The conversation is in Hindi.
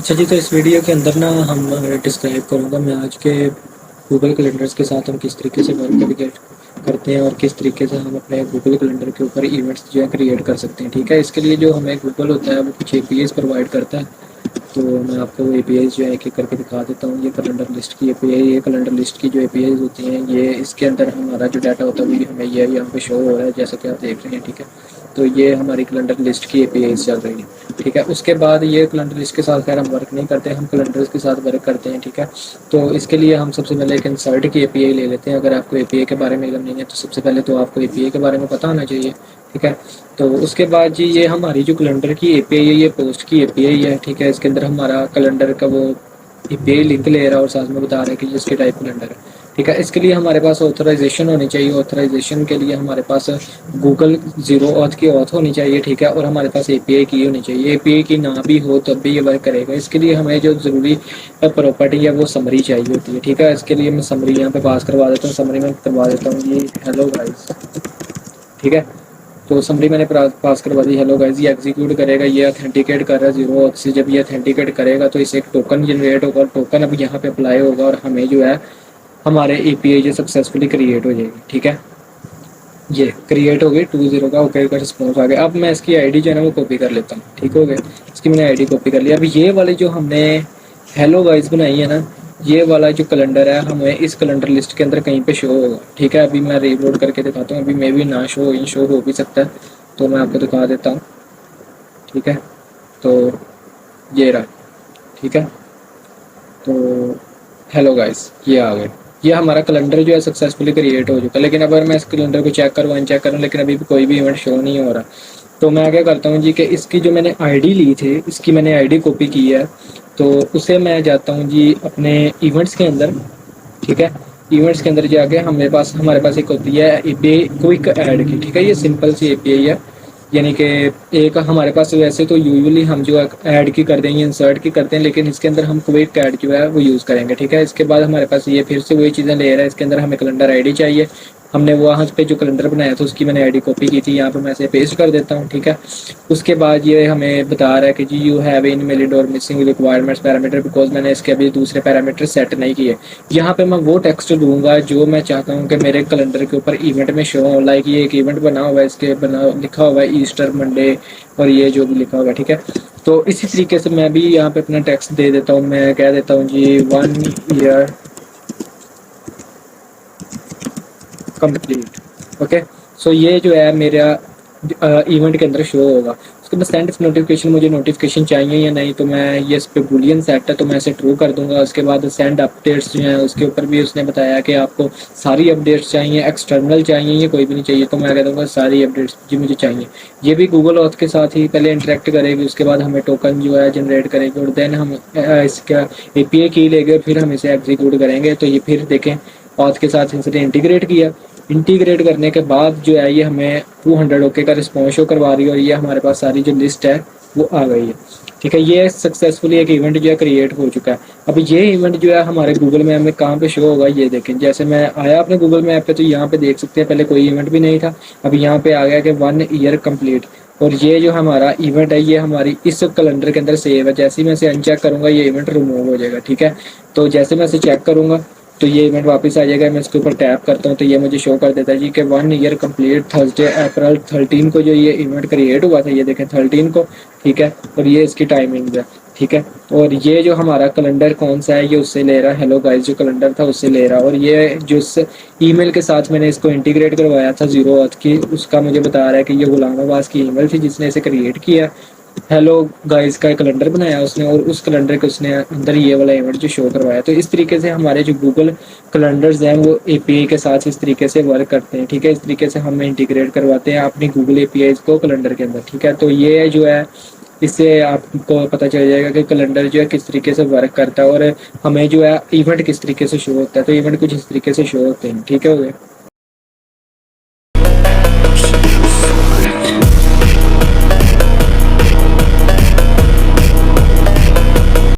अच्छा जी, तो इस वीडियो के अंदर ना हम डिस्क्राइब करूँगा मैं आज के गूगल कैलेंडर्स के साथ हम किस तरीके से वर्क करते हैं और किस तरीके से हम अपने गूगल कैलेंडर के ऊपर इवेंट्स जो है क्रिएट कर सकते हैं। ठीक है, इसके लिए जो हमें गूगल होता है वो कुछ एपीआईज प्रोवाइड करता है। तो मैं आपको एपीआईज जो है एक एक करके दिखा देता हूँ। ये कैलेंडर लिस्ट की एपीआई, ये कैलेंडर लिस्ट की जो एपीआईज होती हैं, ये इसके अंदर हमारा जो डाटा होता है वो हमें ये यहाँ पे शो हो रहा है जैसा कि आप देख रहे हैं। ठीक है, तो ये हमारी कैलेंडर लिस्ट की एपीआईज चल रही है। ठीक है, उसके बाद ये कैलेंडर लिस्ट के साथ खैर हम वर्क नहीं करते, हम कैलेंडर्स के साथ वर्क करते हैं। ठीक है, तो इसके लिए हम सबसे पहले एक इंसर्ट की एपीआई ले लेते हैं। अगर आपको एपीआई के बारे में इल्म नहीं है तो सबसे पहले तो आपको एपीआई के बारे में पता होना चाहिए। ठीक है, तो उसके बाद जी ये हमारी जो कैलेंडर की एपीआई है ये पोस्ट की एपीआई है। ठीक है, इसके अंदर हमारा कैलेंडर का वो एपीआई लिंक ले रहा है और साथ में बता रहा है कि जिसके टाइप कैलेंडर है। ठीक है, इसके लिए हमारे पास ऑथराइजेशन होनी चाहिए। ऑथराइजेशन के लिए हमारे पास गूगल जीरो ऑथ की ऑथ होनी चाहिए। ठीक है, और हमारे पास एपीआई की होनी चाहिए। एपीआई की ना भी हो तब भी ये वर्क करेगा। इसके लिए हमें जो ज़रूरी प्रॉपर्टी है वो समरी चाहिए होती है। ठीक है, इसके लिए मैं समरी यहाँ पे पास करवा देता हूँ। समरी में करवा देता हूँ ये हेलो गाइस। ठीक है, तो समरी मैंने पास करवा दी हेलो गाइस। ये एग्जीक्यूट करेगा, ये ऑथेंटिकेट कर रहा है जीरो ऑथ से। जब ये ऑथेंटिकेट करेगा तो इसे एक टोकन जनरेट होगा। टोकन अब यहाँ पे अप्लाई होगा और हमें जो है हमारे एपीआई जो सक्सेसफुली क्रिएट हो जाएगी। ठीक है, ये क्रिएट हो गई 20 का ओके का रिस्पॉन्स आ गया। अब मैं इसकी आईडी जो है ना वो कॉपी कर लेता हूँ। ठीक हो गया, इसकी मैंने आईडी कॉपी कर लिया। अब ये वाली जो हमने हेलो गाइस बनाई है ना, ये वाला जो कैलेंडर है हमें इस कैलेंडर लिस्ट के अंदर कहीं पे शो होगा। ठीक है, अभी मैं रीलोड करके दिखाता हूँ। अभी मे भी ना शो हो भी सकता है, तो मैं आपको दिखा देता हूँ। ठीक है, तो ये रहा। ठीक है, तो हेलो गाइस ये आ गए। ये हमारा कैलेंडर जो है सक्सेसफुली क्रिएट हो चुका है। लेकिन अगर मैं इस कैलेंडर को चेक करूँ अनचेक करूँ लेकिन अभी भी कोई भी इवेंट शो नहीं हो रहा, तो मैं क्या करता हूँ जी कि इसकी जो मैंने आईडी ली थी इसकी मैंने आईडी कॉपी की है, तो उसे मैं जाता हूँ जी अपने इवेंट्स के अंदर। ठीक है, इवेंट्स के अंदर जाके हमारे पास एक होती है एपीआई क्विक ऐड की। ठीक है, ये सिंपल सी एपीआई है, यानी कि एक हमारे पास वैसे तो यूजुअली हम जो ऐड की करते हैं इंसर्ट की करते हैं, लेकिन इसके अंदर हम क्विक ऐड जो है वो यूज़ करेंगे। ठीक है, इसके बाद हमारे पास ये फिर से वही चीज़ें ले रहा है। इसके अंदर हमें कैलेंडर आईडी चाहिए। हमने वहाँ पे जो कैलेंडर बनाया था उसकी मैंने आईडी कॉपी की थी, यहाँ पे मैं इसे पेस्ट कर देता हूँ। ठीक है, उसके बाद ये हमें बता रहा है कि जी यू हैव इन वैलिड और मिसिंग रिक्वायरमेंट्स पैरामीटर बिकॉज मैंने इसके अभी दूसरे पैरामीटर सेट नहीं किए। यहाँ पे मैं वो टेक्स्ट दूंगा जो मैं चाहता हूँ कि मेरे कैलेंडर के ऊपर इवेंट में शो हो। लाइक ये एक इवेंट बना हुआ है, इसके बना लिखा हुआ है ईस्टर मंडे और ये जो भी लिखा हुआ है। ठीक है, तो इसी तरीके से मैं भी यहाँ पे अपना टेक्स्ट दे देता हूँ। मैं कह देता हूँ जी 1 ईयर कंप्लीट। ओके, सो ये जो है मेरा इवेंट के अंदर शो होगा। उसके बाद सेंड नोटिफिकेशन, मुझे नोटिफिकेशन चाहिए या नहीं, तो मैं ये इस पे बुलियन सेट है तो मैं इसे ट्रू कर दूंगा। उसके बाद सेंड अपडेट्स जो हैं उसके ऊपर भी उसने बताया कि आपको सारी अपडेट्स चाहिए, एक्सटर्नल चाहिए या कोई भी नहीं चाहिए, तो मैं कह दूंगा सारी अपडेट्स जी मुझे चाहिए। ये भी गूगल ऑथ के साथ ही पहले इंटरेक्ट करेगी, उसके बाद हमें टोकन जो है जनरेट करेगी और देन हम इसका एपीआई की लेंगे और फिर हम इसे एग्जीक्यूट करेंगे। तो ये फिर देखें ऑथ के साथ इसने इंटीग्रेट किया। इंटीग्रेट करने के बाद जो है ये हमें 200 ओके का रिस्पॉन्स शो करवा रही है और ये हमारे पास सारी जो लिस्ट है वो आ गई है। ठीक है, ये सक्सेसफुली एक इवेंट जो है क्रिएट हो चुका है। अब ये इवेंट जो है हमारे गूगल मैप में कहाँ पे शो होगा ये देखें। जैसे मैं आया अपने गूगल मैप पे तो यहाँ पे देख सकते हैं पहले कोई इवेंट भी नहीं था, अब यहाँ पे आ गया कि 1 ईयर कंप्लीट। और ये जो हमारा इवेंट है ये हमारी इस कैलेंडर के अंदर सेव है। जैसे ही मैं इसे अनचेक करूँगा ये इवेंट रिमूव हो जाएगा। ठीक है, तो जैसे मैं इसे चेक करूँगा तो ये इवेंट वापस आ जाएगा। मैं इसके ऊपर टैप करता हूँ तो ये मुझे शो कर देता है जी कि 1 ईयर कंप्लीट थर्सडे अप्रैल 13 को जो ये इवेंट क्रिएट हुआ था, ये देखें 13 को। ठीक है, और ये इसकी टाइमिंग है। ठीक है, और ये जो हमारा कैलेंडर कौन सा है ये उससे ले रहा है, हेलो गाइस जो कैलेंडर था उससे ले रहा है। और ये जो ईमेल के साथ मैंने इसको इंटीग्रेट करवाया था जीरो अर्थ की, उसका मुझे बता रहा है कि ये गुलाम अब्बास की ईमेल थी जिसने इसे क्रिएट किया। हेलो गाइस का कैलेंडर बनाया उसने और उस कैलेंडर के उसने अंदर ये वाला इवेंट जो शो करवाया। तो इस तरीके से हमारे जो गूगल कैलेंडर्स हैं वो एपीआई के साथ इस तरीके से वर्क करते हैं। ठीक है, इस तरीके से हम इंटीग्रेट करवाते हैं अपनी गूगल एपीआई को कैलेंडर के अंदर। ठीक है, तो ये जो है इससे आपको पता चल जाएगा कि कैलेंडर जो है किस तरीके से वर्क करता है और हमें जो है इवेंट किस तरीके से शो होता है। तो इवेंट कुछ इस तरीके से शो होते हैं। ठीक है, हो गया।